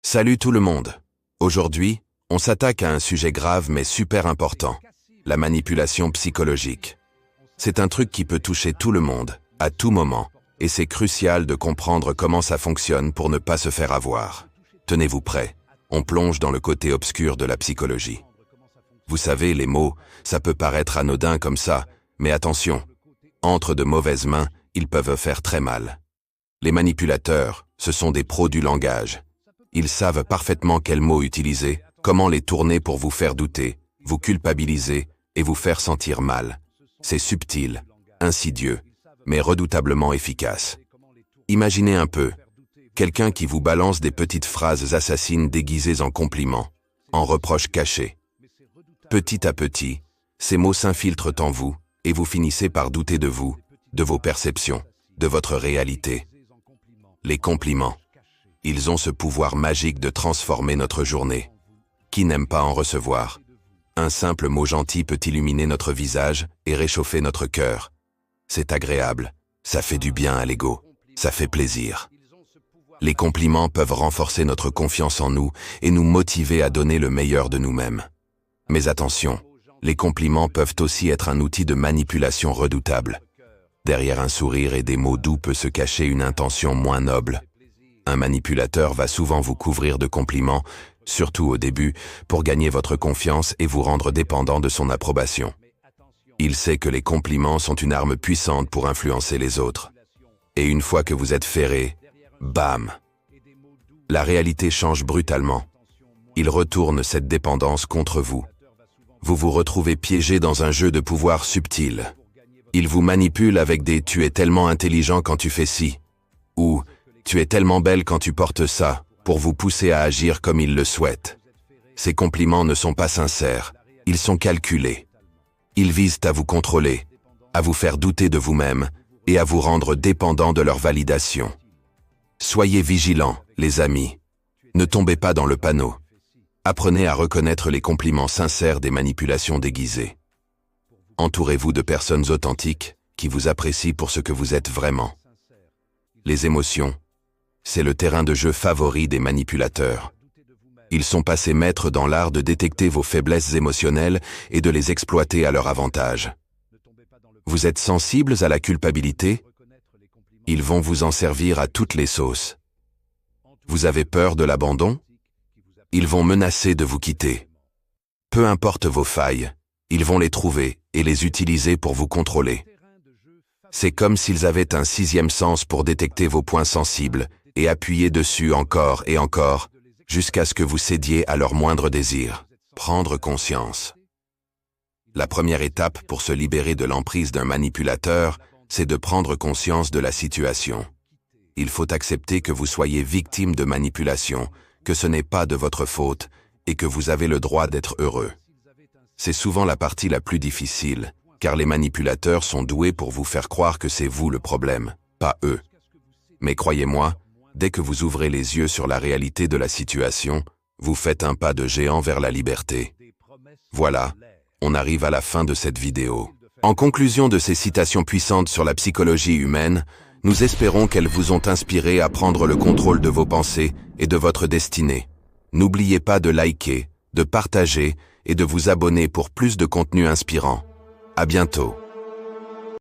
Salut tout le monde. Aujourd'hui, on s'attaque à un sujet grave mais super important, la manipulation psychologique. C'est un truc qui peut toucher tout le monde, à tout moment, et c'est crucial de comprendre comment ça fonctionne pour ne pas se faire avoir. Tenez-vous prêts, on plonge dans le côté obscur de la psychologie. Vous savez, les mots, ça peut paraître anodin comme ça, mais attention, entre de mauvaises mains, ils peuvent faire très mal. Les manipulateurs, ce sont des pros du langage. Ils savent parfaitement quels mots utiliser, comment les tourner pour vous faire douter, vous culpabiliser et vous faire sentir mal. C'est subtil, insidieux, mais redoutablement efficace. Imaginez un peu, quelqu'un qui vous balance des petites phrases assassines déguisées en compliments, en reproches cachés. Petit à petit, ces mots s'infiltrent en vous et vous finissez par douter de vous, de vos perceptions, de votre réalité. Les compliments. Ils ont ce pouvoir magique de transformer notre journée. Qui n'aime pas en recevoir? Un simple mot gentil peut illuminer notre visage et réchauffer notre cœur. C'est agréable, ça fait du bien à l'ego, ça fait plaisir. Les compliments peuvent renforcer notre confiance en nous et nous motiver à donner le meilleur de nous-mêmes. Mais attention, les compliments peuvent aussi être un outil de manipulation redoutable. Derrière un sourire et des mots doux peut se cacher une intention moins noble. Un manipulateur va souvent vous couvrir de compliments, surtout au début, pour gagner votre confiance et vous rendre dépendant de son approbation. Il sait que les compliments sont une arme puissante pour influencer les autres. Et une fois que vous êtes ferré, bam! La réalité change brutalement. Il retourne cette dépendance contre vous. Vous vous retrouvez piégé dans un jeu de pouvoir subtil. Il vous manipule avec des « tu es tellement intelligent quand tu fais ci » ou « tu es tellement belle quand tu portes ça » pour vous pousser à agir comme il le souhaite. Ces compliments ne sont pas sincères, ils sont calculés. Ils visent à vous contrôler, à vous faire douter de vous-même et à vous rendre dépendant de leur validation. Soyez vigilants, les amis. Ne tombez pas dans le panneau. Apprenez à reconnaître les compliments sincères des manipulations déguisées. Entourez-vous de personnes authentiques qui vous apprécient pour ce que vous êtes vraiment. Les émotions, c'est le terrain de jeu favori des manipulateurs. Ils sont passés maîtres dans l'art de détecter vos faiblesses émotionnelles et de les exploiter à leur avantage. Vous êtes sensibles à la culpabilité? Ils vont vous en servir à toutes les sauces. Vous avez peur de l'abandon? Ils vont menacer de vous quitter. Peu importe vos failles, ils vont les trouver et les utiliser pour vous contrôler. C'est comme s'ils avaient un sixième sens pour détecter vos points sensibles et appuyer dessus encore et encore, jusqu'à ce que vous cédiez à leur moindre désir. Prendre conscience. La première étape pour se libérer de l'emprise d'un manipulateur, c'est de prendre conscience de la situation. Il faut accepter que vous soyez victime de manipulation, que ce n'est pas de votre faute et que vous avez le droit d'être heureux. C'est souvent la partie la plus difficile, car les manipulateurs sont doués pour vous faire croire que c'est vous le problème, pas eux. Mais croyez-moi, dès que vous ouvrez les yeux sur la réalité de la situation, vous faites un pas de géant vers la liberté. Voilà, on arrive à la fin de cette vidéo. En conclusion de ces citations puissantes sur la psychologie humaine, nous espérons qu'elles vous ont inspiré à prendre le contrôle de vos pensées et de votre destinée. N'oubliez pas de liker, de partager et de vous abonner pour plus de contenu inspirant. À bientôt.